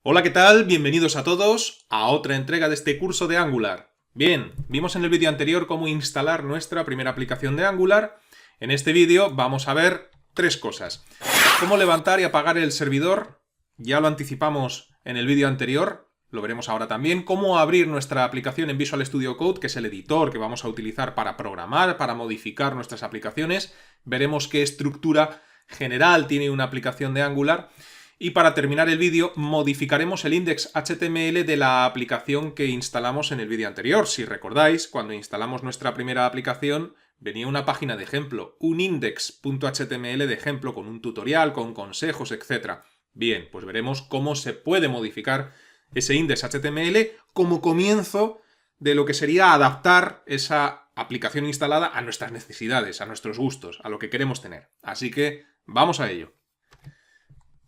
Hola, ¿qué tal? Bienvenidos a todos a otra entrega de este curso de Angular. Bien, vimos en el vídeo anterior cómo instalar nuestra primera aplicación de Angular. En este vídeo vamos a ver tres cosas. Cómo levantar y apagar el servidor, ya lo anticipamos en el vídeo anterior, lo veremos ahora también. Cómo abrir nuestra aplicación en Visual Studio Code, que es el editor que vamos a utilizar para programar, para modificar nuestras aplicaciones. Veremos qué estructura general tiene una aplicación de Angular. Y para terminar el vídeo, modificaremos el index HTML de la aplicación que instalamos en el vídeo anterior. Si recordáis, cuando instalamos nuestra primera aplicación, venía una página de ejemplo, un index.html de ejemplo con un tutorial, con consejos, etc. Bien, pues veremos cómo se puede modificar ese index.html como comienzo de lo que sería adaptar esa aplicación instalada a nuestras necesidades, a nuestros gustos, a lo que queremos tener. Así que vamos a ello.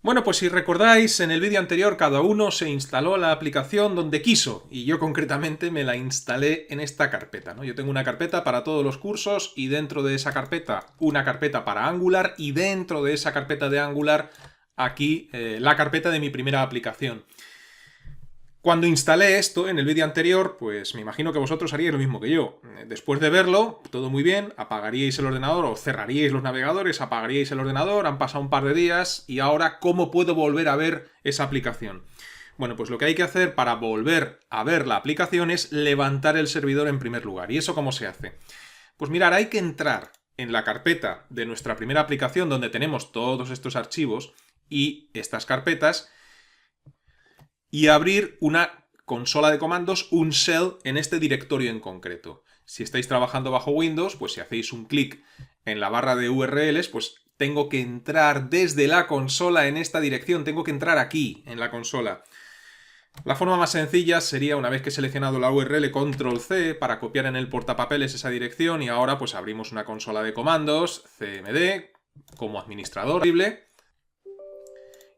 Bueno, pues si recordáis, en el vídeo anterior cada uno se instaló la aplicación donde quiso y yo concretamente me la instalé en esta carpeta, ¿no? Yo tengo una carpeta para todos los cursos y dentro de esa carpeta una carpeta para Angular y dentro de esa carpeta de Angular aquí la carpeta de mi primera aplicación. Cuando instalé esto en el vídeo anterior, pues me imagino que vosotros haríais lo mismo que yo. Después de verlo, todo muy bien, apagaríais el ordenador o cerraríais los navegadores, apagaríais el ordenador, han pasado un par de días y ahora, ¿cómo puedo volver a ver esa aplicación? Bueno, pues lo que hay que hacer para volver a ver la aplicación es levantar el servidor en primer lugar. ¿Y eso cómo se hace? Pues mirar, hay que entrar en la carpeta de nuestra primera aplicación donde tenemos todos estos archivos y estas carpetas y abrir una consola de comandos, un shell en este directorio en concreto. Si estáis trabajando bajo Windows, pues si hacéis un clic en la barra de URLs, pues tengo que entrar desde la consola en esta dirección, tengo que entrar aquí, en la consola. La forma más sencilla sería, una vez que he seleccionado la URL, Control-C para copiar en el portapapeles esa dirección y ahora pues abrimos una consola de comandos, CMD, como administrador.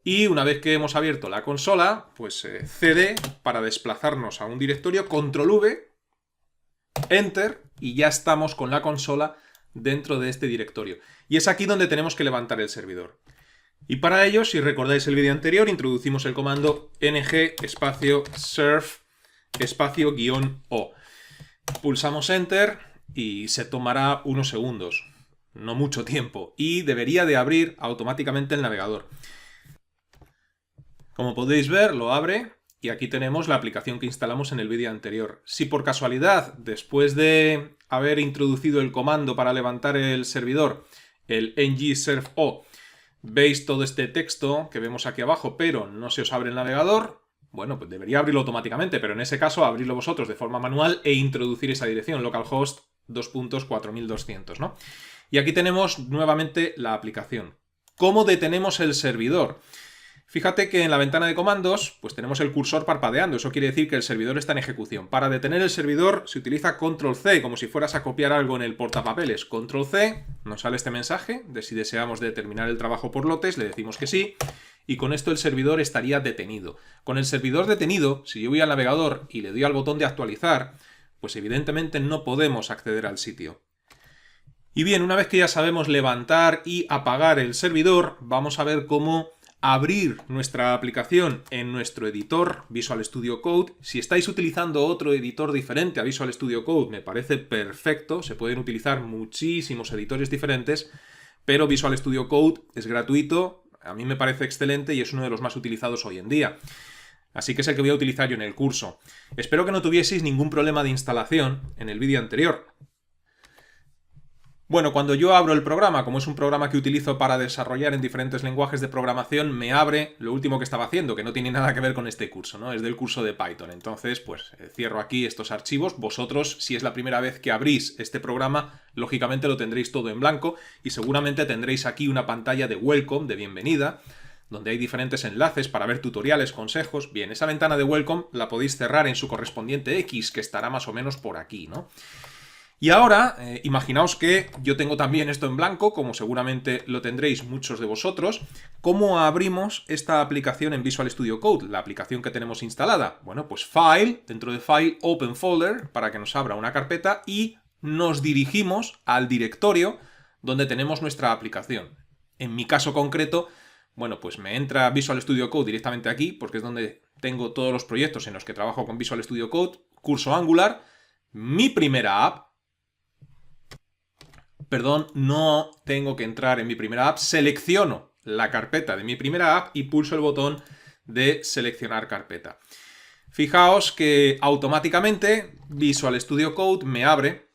Y una vez que hemos abierto la consola, pues CD para desplazarnos a un directorio, Control V, Enter, y ya estamos con la consola dentro de este directorio. Y es aquí donde tenemos que levantar el servidor. Y para ello, si recordáis el vídeo anterior, introducimos el comando ng espacio surf espacio -o. Pulsamos Enter y se tomará unos segundos, no mucho tiempo, y debería de abrir automáticamente el navegador. Como podéis ver, lo abre y aquí tenemos la aplicación que instalamos en el vídeo anterior. Si por casualidad, después de haber introducido el comando para levantar el servidor, el ng-surf-o, veis todo este texto que vemos aquí abajo, pero no se os abre el navegador, bueno, pues debería abrirlo automáticamente, pero en ese caso abrirlo vosotros de forma manual e introducir esa dirección, localhost 2.4200, ¿no? Y aquí tenemos nuevamente la aplicación. ¿Cómo detenemos el servidor? Fíjate que en la ventana de comandos pues tenemos el cursor parpadeando, eso quiere decir que el servidor está en ejecución. Para detener el servidor se utiliza Control-C, como si fueras a copiar algo en el portapapeles. Control-C, nos sale este mensaje de si deseamos determinar el trabajo por lotes, le decimos que sí, y con esto el servidor estaría detenido. Con el servidor detenido, si yo voy al navegador y le doy al botón de actualizar, pues evidentemente no podemos acceder al sitio. Y bien, una vez que ya sabemos levantar y apagar el servidor, vamos a ver cómo abrir nuestra aplicación en nuestro editor Visual Studio Code. Si estáis utilizando otro editor diferente a Visual Studio Code, me parece perfecto. Se pueden utilizar muchísimos editores diferentes, pero Visual Studio Code es gratuito, a mí me parece excelente y es uno de los más utilizados hoy en día. Así que es el que voy a utilizar yo en el curso. Espero que no tuvieseis ningún problema de instalación en el vídeo anterior. Bueno, cuando yo abro el programa, como es un programa que utilizo para desarrollar en diferentes lenguajes de programación, me abre lo último que estaba haciendo, que no tiene nada que ver con este curso, ¿no? Es del curso de Python. Entonces, pues cierro aquí estos archivos. Vosotros, si es la primera vez que abrís este programa, lógicamente lo tendréis todo en blanco y seguramente tendréis aquí una pantalla de welcome, de bienvenida, donde hay diferentes enlaces para ver tutoriales, consejos. Bien, esa ventana de welcome la podéis cerrar en su correspondiente X, que estará más o menos por aquí, ¿no? Y ahora, imaginaos que yo tengo también esto en blanco, como seguramente lo tendréis muchos de vosotros. ¿Cómo abrimos esta aplicación en Visual Studio Code, la aplicación que tenemos instalada? Bueno, pues File, dentro de File, Open Folder, para que nos abra una carpeta y nos dirigimos al directorio donde tenemos nuestra aplicación. En mi caso concreto, bueno, pues me entra Visual Studio Code directamente aquí, porque es donde tengo todos los proyectos en los que trabajo con Visual Studio Code, curso Angular, mi primera app, perdón, no tengo que entrar en mi primera app, selecciono la carpeta de mi primera app y pulso el botón de seleccionar carpeta. Fijaos que automáticamente Visual Studio Code me abre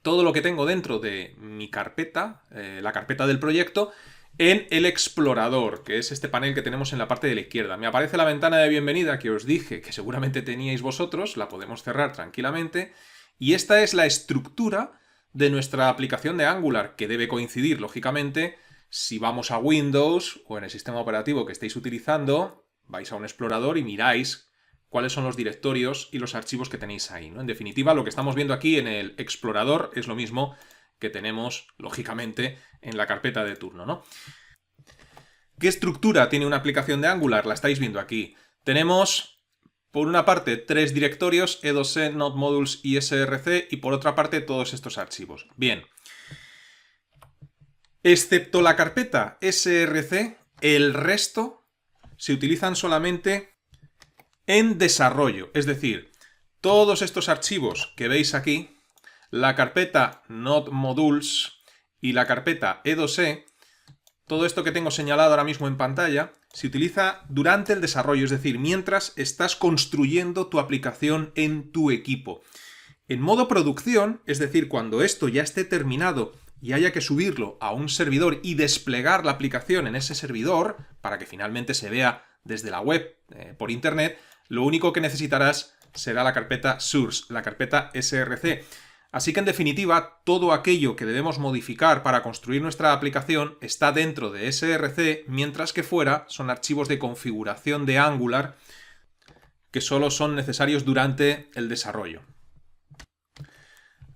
todo lo que tengo dentro de mi carpeta, la carpeta del proyecto, en el explorador, que es este panel que tenemos en la parte de la izquierda. Me aparece la ventana de bienvenida que os dije que seguramente teníais vosotros, la podemos cerrar tranquilamente, y esta es la estructura de nuestra aplicación de Angular, que debe coincidir, lógicamente, si vamos a Windows o en el sistema operativo que estéis utilizando, vais a un explorador y miráis cuáles son los directorios y los archivos que tenéis ahí, ¿no? En definitiva, lo que estamos viendo aquí en el explorador es lo mismo que tenemos, lógicamente, en la carpeta de turno, ¿no? ¿Qué estructura tiene una aplicación de Angular? La estáis viendo aquí. Tenemos, por una parte, 3 directorios, E2E, Node Modules y SRC, y por otra parte, todos estos archivos. Bien. Excepto la carpeta SRC, el resto se utilizan solamente en desarrollo. Es decir, todos estos archivos que veis aquí, la carpeta Node Modules y la carpeta E2E, todo esto que tengo señalado ahora mismo en pantalla, se utiliza durante el desarrollo, es decir, mientras estás construyendo tu aplicación en tu equipo. En modo producción, es decir, cuando esto ya esté terminado y haya que subirlo a un servidor y desplegar la aplicación en ese servidor, para que finalmente se vea desde la web por internet, lo único que necesitarás será la carpeta source, la carpeta SRC. Así que en definitiva, todo aquello que debemos modificar para construir nuestra aplicación está dentro de SRC, mientras que fuera son archivos de configuración de Angular que solo son necesarios durante el desarrollo.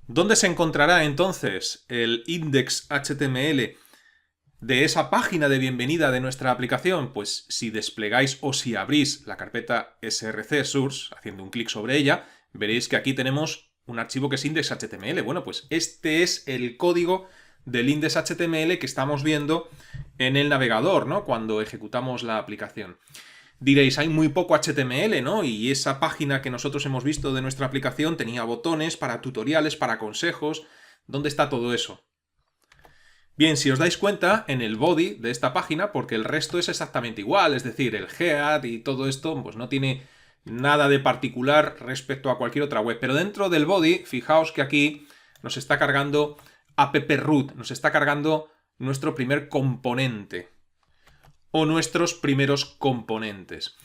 ¿Dónde se encontrará entonces el index.html de esa página de bienvenida de nuestra aplicación? Pues si desplegáis o si abrís la carpeta src source, haciendo un clic sobre ella, veréis que aquí tenemos un archivo que es index.html. Bueno, pues este es el código del index.html que estamos viendo en el navegador, ¿no? Cuando ejecutamos la aplicación. Diréis, hay muy poco HTML, ¿no? Y esa página que nosotros hemos visto de nuestra aplicación tenía botones para tutoriales, para consejos. ¿Dónde está todo eso? Bien, si os dais cuenta, en el body de esta página, porque el resto es exactamente igual, es decir, el head y todo esto, pues no tiene nada de particular respecto a cualquier otra web. Pero dentro del body, fijaos que aquí nos está cargando app-root, nos está cargando nuestro primer componente o nuestros primeros componentes.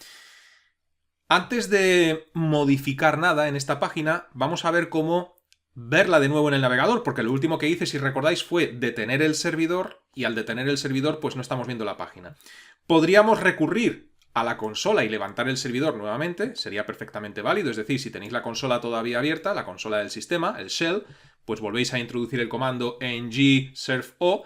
Antes de modificar nada en esta página, vamos a ver cómo verla de nuevo en el navegador, porque lo último que hice, si recordáis, fue detener el servidor, y al detener el servidor, pues no estamos viendo la página. Podríamos recurrir a la consola y levantar el servidor nuevamente, sería perfectamente válido, es decir, si tenéis la consola todavía abierta, la consola del sistema, el shell, pues volvéis a introducir el comando ng servo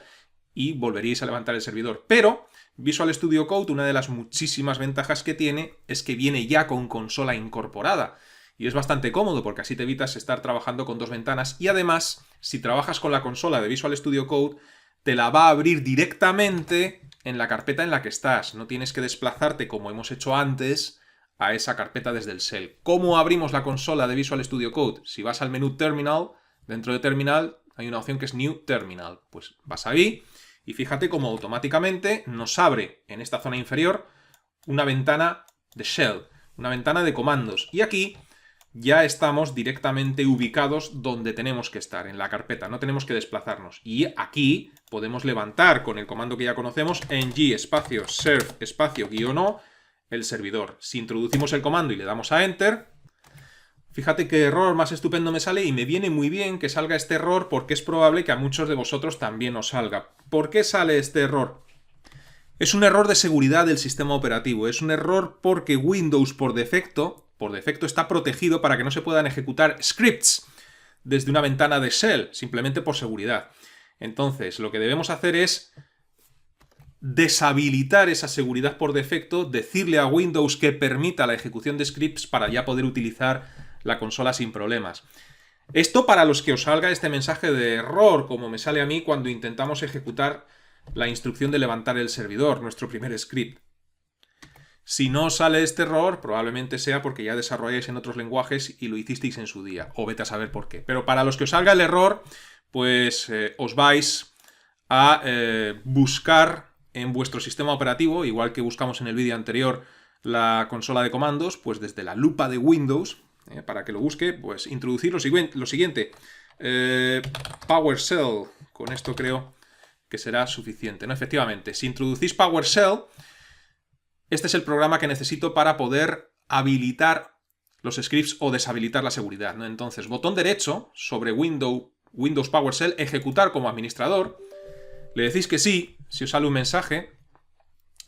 y volveríais a levantar el servidor. Pero Visual Studio Code, una de las muchísimas ventajas que tiene es que viene ya con consola incorporada. Y es bastante cómodo porque así te evitas estar trabajando con dos ventanas. Y además, si trabajas con la consola de Visual Studio Code, te la va a abrir directamente en la carpeta en la que estás. No tienes que desplazarte, como hemos hecho antes, a esa carpeta desde el shell. ¿Cómo abrimos la consola de Visual Studio Code? Si vas al menú Terminal, dentro de Terminal hay una opción que es New Terminal. Pues vas ahí y fíjate cómo automáticamente nos abre en esta zona inferior una ventana de shell, una ventana de comandos. Y aquí ya estamos directamente ubicados donde tenemos que estar, en la carpeta, no tenemos que desplazarnos. Y aquí podemos levantar con el comando que ya conocemos, ng espacio serve espacio -o, el servidor. Si introducimos el comando y le damos a Enter, fíjate qué error más estupendo me sale, y me viene muy bien que salga este error porque es probable que a muchos de vosotros también os salga. ¿Por qué sale este error? Es un error de seguridad del sistema operativo, es un error porque Windows por defecto está protegido para que no se puedan ejecutar scripts desde una ventana de shell, simplemente por seguridad. Entonces, lo que debemos hacer es deshabilitar esa seguridad por defecto, decirle a Windows que permita la ejecución de scripts para ya poder utilizar la consola sin problemas. Esto para los que os salga este mensaje de error, como me sale a mí cuando intentamos ejecutar la instrucción de levantar el servidor, nuestro primer script. Si no sale este error, probablemente sea porque ya desarrolláis en otros lenguajes y lo hicisteis en su día, o vete a saber por qué. Pero para los que os salga el error, pues os vais a buscar en vuestro sistema operativo, igual que buscamos en el vídeo anterior la consola de comandos, pues desde la lupa de Windows, para que lo busque, pues introducir lo siguiente. PowerShell, con esto creo que será suficiente, ¿no? Efectivamente, si introducís PowerShell, este es el programa que necesito para poder habilitar los scripts o deshabilitar la seguridad, ¿no? Entonces, botón derecho sobre Windows PowerShell, ejecutar como administrador, le decís que sí, si os sale un mensaje,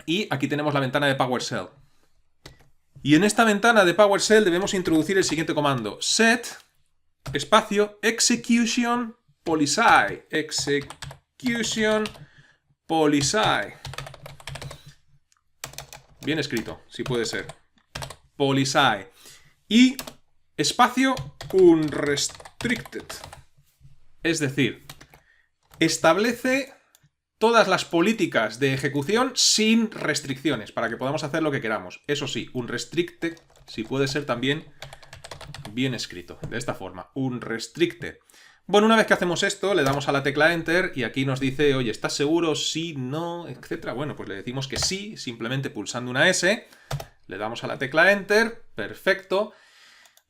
y aquí tenemos la ventana de PowerShell. Y en esta ventana de PowerShell debemos introducir el siguiente comando: set espacio execution policy. Execution policy. Bien escrito, si puede ser. Policy. Y espacio unrestricted. Es decir, establece todas las políticas de ejecución sin restricciones, para que podamos hacer lo que queramos. Eso sí, unrestricted, si puede ser también bien escrito, de esta forma, unrestricted. Bueno, una vez que hacemos esto, le damos a la tecla Enter y aquí nos dice, oye, ¿estás seguro? Sí, no, etcétera. Bueno, pues le decimos que sí, simplemente pulsando una S, le damos a la tecla Enter, perfecto.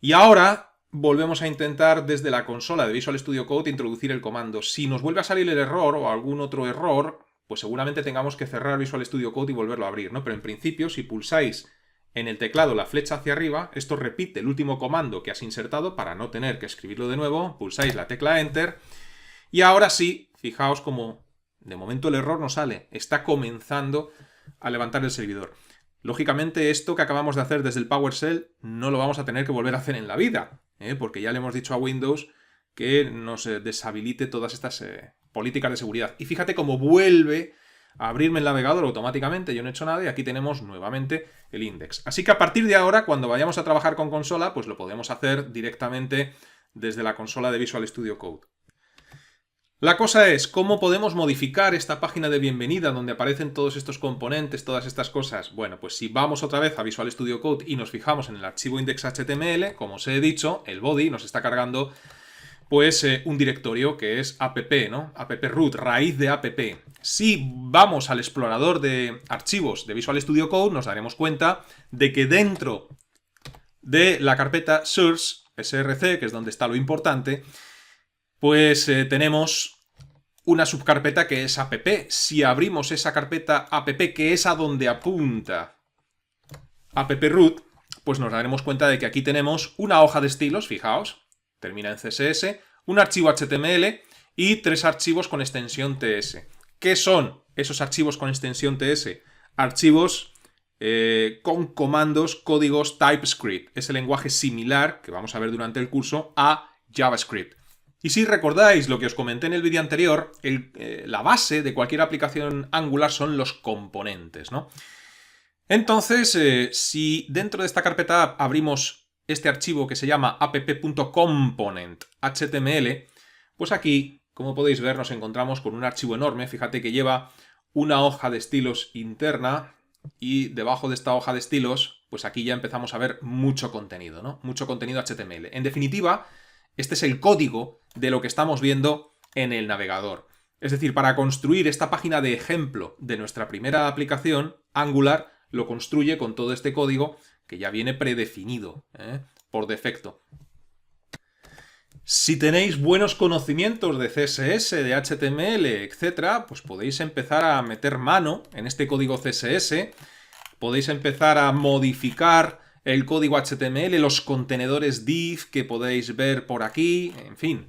Y ahora volvemos a intentar desde la consola de Visual Studio Code introducir el comando. Si nos vuelve a salir el error o algún otro error, pues seguramente tengamos que cerrar Visual Studio Code y volverlo a abrir, ¿no? Pero en principio, si pulsáis en el teclado la flecha hacia arriba, esto repite el último comando que has insertado para no tener que escribirlo de nuevo, pulsáis la tecla Enter y ahora sí, fijaos como de momento el error no sale, está comenzando a levantar el servidor. Lógicamente esto que acabamos de hacer desde el PowerShell no lo vamos a tener que volver a hacer en la vida, porque ya le hemos dicho a Windows que nos deshabilite todas estas políticas de seguridad. Y fíjate cómo vuelve a abrirme el navegador automáticamente, yo no he hecho nada y aquí tenemos nuevamente el index. Así que a partir de ahora, cuando vayamos a trabajar con consola, pues lo podemos hacer directamente desde la consola de Visual Studio Code. La cosa es, ¿cómo podemos modificar esta página de bienvenida donde aparecen todos estos componentes, todas estas cosas? Bueno, pues si vamos otra vez a Visual Studio Code y nos fijamos en el archivo index.html, como os he dicho, el body nos está cargando pues un directorio que es app, ¿no? App root, raíz de app. Si vamos al explorador de archivos de Visual Studio Code, nos daremos cuenta de que dentro de la carpeta source, src, que es donde está lo importante, pues tenemos una subcarpeta que es app. Si abrimos esa carpeta app, que es a donde apunta app root, pues nos daremos cuenta de que aquí tenemos una hoja de estilos, fijaos, termina en CSS, un archivo HTML y 3 archivos con extensión TS. ¿Qué son esos archivos con extensión TS? Archivos con comandos, códigos TypeScript. Es el lenguaje similar, que vamos a ver durante el curso, a JavaScript. Y si recordáis lo que os comenté en el vídeo anterior, la base de cualquier aplicación Angular son los componentes, ¿no? Entonces, si dentro de esta carpeta abrimos este archivo que se llama app.component.html, pues aquí, como podéis ver, nos encontramos con un archivo enorme. Fíjate que lleva una hoja de estilos interna y debajo de esta hoja de estilos, pues aquí ya empezamos a ver mucho contenido, ¿no? Mucho contenido HTML. En definitiva, este es el código de lo que estamos viendo en el navegador. Es decir, para construir esta página de ejemplo de nuestra primera aplicación, Angular lo construye con todo este código que ya viene predefinido, por defecto. Si tenéis buenos conocimientos de CSS, de HTML, etc., pues podéis empezar a meter mano en este código CSS, podéis empezar a modificar el código HTML, los contenedores div que podéis ver por aquí, en fin.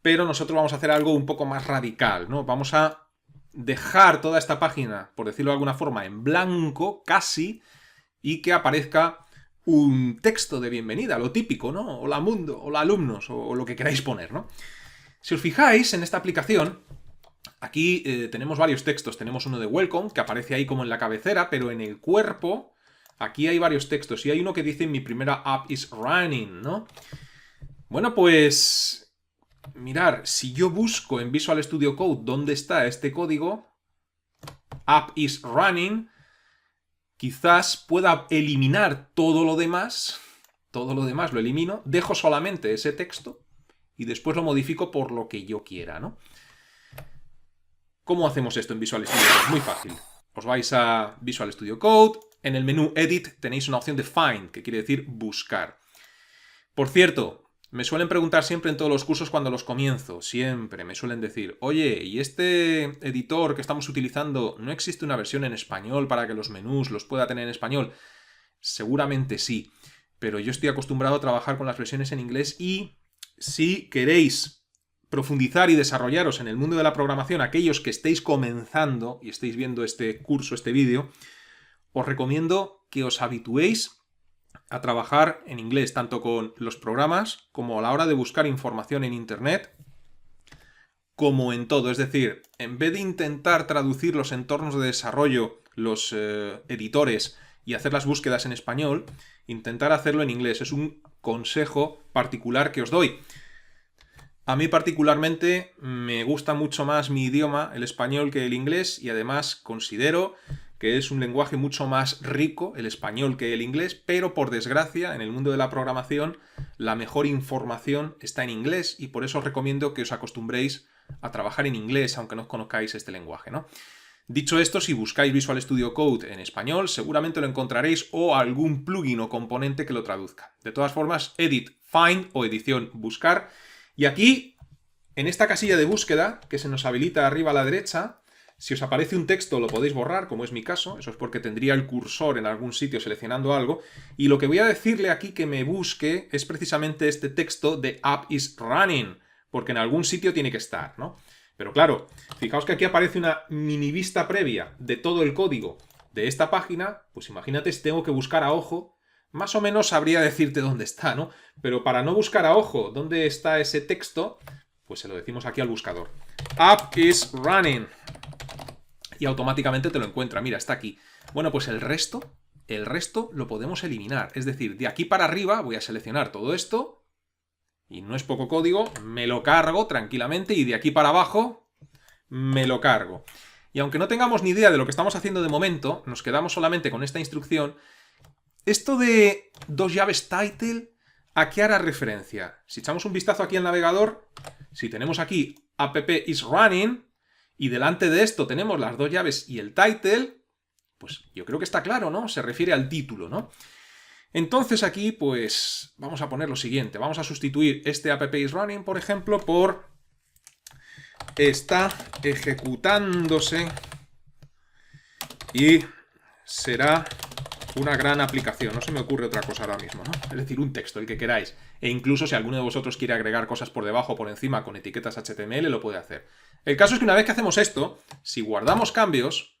Pero nosotros vamos a hacer algo un poco más radical, ¿no? Vamos a dejar toda esta página, por decirlo de alguna forma, en blanco, casi, y que aparezca un texto de bienvenida, lo típico, ¿no? Hola mundo, hola alumnos, o lo que queráis poner, ¿no? Si os fijáis en esta aplicación, aquí tenemos varios textos. Tenemos uno de welcome, que aparece ahí como en la cabecera, pero en el cuerpo, aquí hay varios textos. Y hay uno que dice, mi primera app is running, ¿no? Bueno, pues mirar, si yo busco en Visual Studio Code dónde está este código, app is running, quizás pueda eliminar todo lo demás lo elimino, dejo solamente ese texto y después lo modifico por lo que yo quiera, ¿no? ¿Cómo hacemos esto en Visual Studio Code? Muy fácil. Os vais a Visual Studio Code, en el menú Edit tenéis una opción de Find, que quiere decir buscar. Por cierto, me suelen preguntar siempre en todos los cursos cuando los comienzo, siempre me suelen decir, oye, ¿y este editor que estamos utilizando, no existe una versión en español para que los menús los pueda tener en español? Seguramente sí, pero yo estoy acostumbrado a trabajar con las versiones en inglés y si queréis profundizar y desarrollaros en el mundo de la programación, aquellos que estéis comenzando y estéis viendo este curso, este vídeo, os recomiendo que os habituéis a trabajar en inglés, tanto con los programas como a la hora de buscar información en internet, como en todo. Es decir, en vez de intentar traducir los entornos de desarrollo, los editores, y hacer las búsquedas en español, intentar hacerlo en inglés. Es un consejo particular que os doy. A mí particularmente me gusta mucho más mi idioma, el español, que el inglés, y además considero que es un lenguaje mucho más rico, el español, que el inglés, pero por desgracia, en el mundo de la programación, la mejor información está en inglés y por eso os recomiendo que os acostumbréis a trabajar en inglés, aunque no conozcáis este lenguaje, ¿no? Dicho esto, si buscáis Visual Studio Code en español, seguramente lo encontraréis o algún plugin o componente que lo traduzca. De todas formas, Edit, Find o edición, buscar. Y aquí, en esta casilla de búsqueda, que se nos habilita arriba a la derecha, si os aparece un texto lo podéis borrar, como es mi caso, eso es porque tendría el cursor en algún sitio seleccionando algo, y lo que voy a decirle aquí que me busque es precisamente este texto de App is running, porque en algún sitio tiene que estar, ¿no? Pero claro, fijaos que aquí aparece una mini vista previa de todo el código de esta página, pues imagínate si tengo que buscar a ojo, más o menos sabría decirte dónde está, ¿no? Pero para no buscar a ojo dónde está ese texto, pues se lo decimos aquí al buscador. App is running. Y automáticamente te lo encuentra. Mira, está aquí. Bueno, pues el resto lo podemos eliminar. Es decir, de aquí para arriba voy a seleccionar todo esto, y no es poco código, me lo cargo tranquilamente, y de aquí para abajo me lo cargo. Y aunque no tengamos ni idea de lo que estamos haciendo de momento, nos quedamos solamente con esta instrucción. Esto de dos llaves title, ¿a qué hará referencia? Si echamos un vistazo aquí al navegador, si tenemos aquí app is running, y delante de esto tenemos las dos llaves y el title, pues yo creo que está claro, ¿no? Se refiere al título, ¿no? Entonces aquí, pues, vamos a poner lo siguiente. Vamos a sustituir este app is running, por ejemplo, por está ejecutándose y será una gran aplicación. No se me ocurre otra cosa ahora mismo, ¿no? Es decir, un texto, el que queráis. E incluso si alguno de vosotros quiere agregar cosas por debajo o por encima con etiquetas HTML, lo puede hacer. El caso es que una vez que hacemos esto, si guardamos cambios,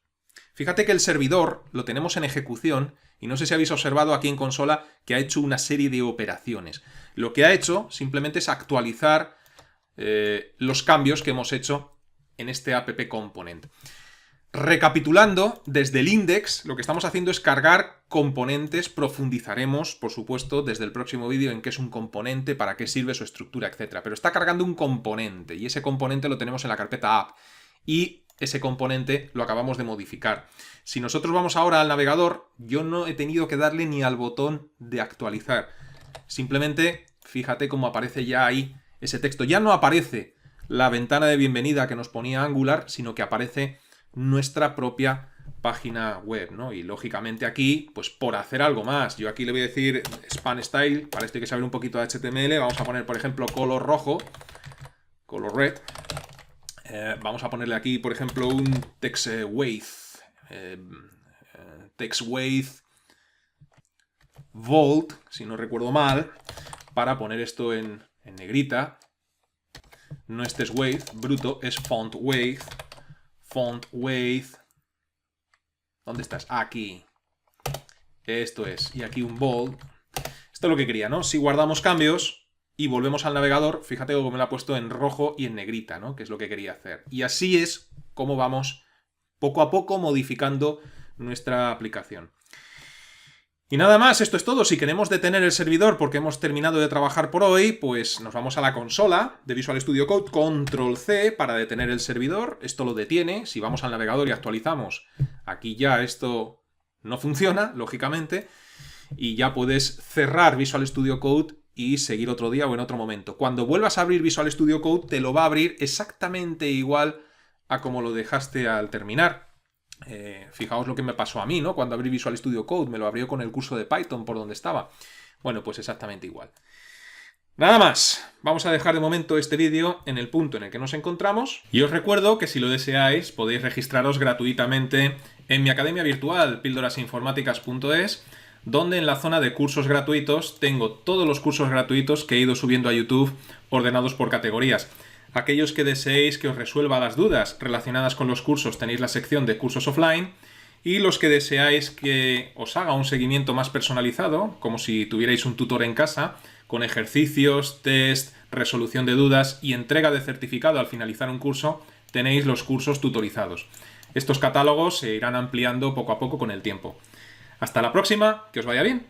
fíjate que el servidor lo tenemos en ejecución y no sé si habéis observado aquí en consola que ha hecho una serie de operaciones. Lo que ha hecho simplemente es actualizar los cambios que hemos hecho en este app component. Recapitulando, desde el index lo que estamos haciendo es cargar componentes, profundizaremos, por supuesto, desde el próximo vídeo en qué es un componente, para qué sirve, su estructura, etc. Pero está cargando un componente y ese componente lo tenemos en la carpeta app y ese componente lo acabamos de modificar. Si nosotros vamos ahora al navegador, yo no he tenido que darle ni al botón de actualizar. Simplemente, fíjate cómo aparece ya ahí ese texto. Ya no aparece la ventana de bienvenida que nos ponía Angular, sino que aparece nuestra propia página web, ¿no? Y lógicamente aquí, pues por hacer algo más, yo aquí le voy a decir span style, para esto hay que saber un poquito de HTML, vamos a poner, por ejemplo, color rojo, color red, vamos a ponerle aquí, por ejemplo, un text weight, bold, si no recuerdo mal, para poner esto en negrita. No es text weight bruto, es font weight. Font weight. ¿Dónde estás? Aquí. Esto es. Y aquí un bold. Esto es lo que quería, ¿no? Si guardamos cambios y volvemos al navegador, fíjate cómo me lo ha puesto en rojo y en negrita, ¿no? Que es lo que quería hacer. Y así es como vamos poco a poco modificando nuestra aplicación. Y nada más, esto es todo. Si queremos detener el servidor porque hemos terminado de trabajar por hoy, pues nos vamos a la consola de Visual Studio Code, Control C para detener el servidor. Esto lo detiene. Si vamos al navegador y actualizamos, aquí ya esto no funciona, lógicamente, y ya puedes cerrar Visual Studio Code y seguir otro día o en otro momento. Cuando vuelvas a abrir Visual Studio Code, te lo va a abrir exactamente igual a como lo dejaste al terminar. Fijaos lo que me pasó a mí, ¿no? Cuando abrí Visual Studio Code, me lo abrió con el curso de Python por donde estaba. Bueno, pues exactamente igual. Nada más, vamos a dejar de momento este vídeo en el punto en el que nos encontramos y os recuerdo que si lo deseáis podéis registraros gratuitamente en mi academia virtual pildorasinformáticas.es, donde en la zona de cursos gratuitos tengo todos los cursos gratuitos que he ido subiendo a YouTube ordenados por categorías. Aquellos que deseéis que os resuelva las dudas relacionadas con los cursos tenéis la sección de cursos offline, y los que deseáis que os haga un seguimiento más personalizado, como si tuvierais un tutor en casa, con ejercicios, test, resolución de dudas y entrega de certificado al finalizar un curso, tenéis los cursos tutorizados. Estos catálogos se irán ampliando poco a poco con el tiempo. Hasta la próxima, que os vaya bien.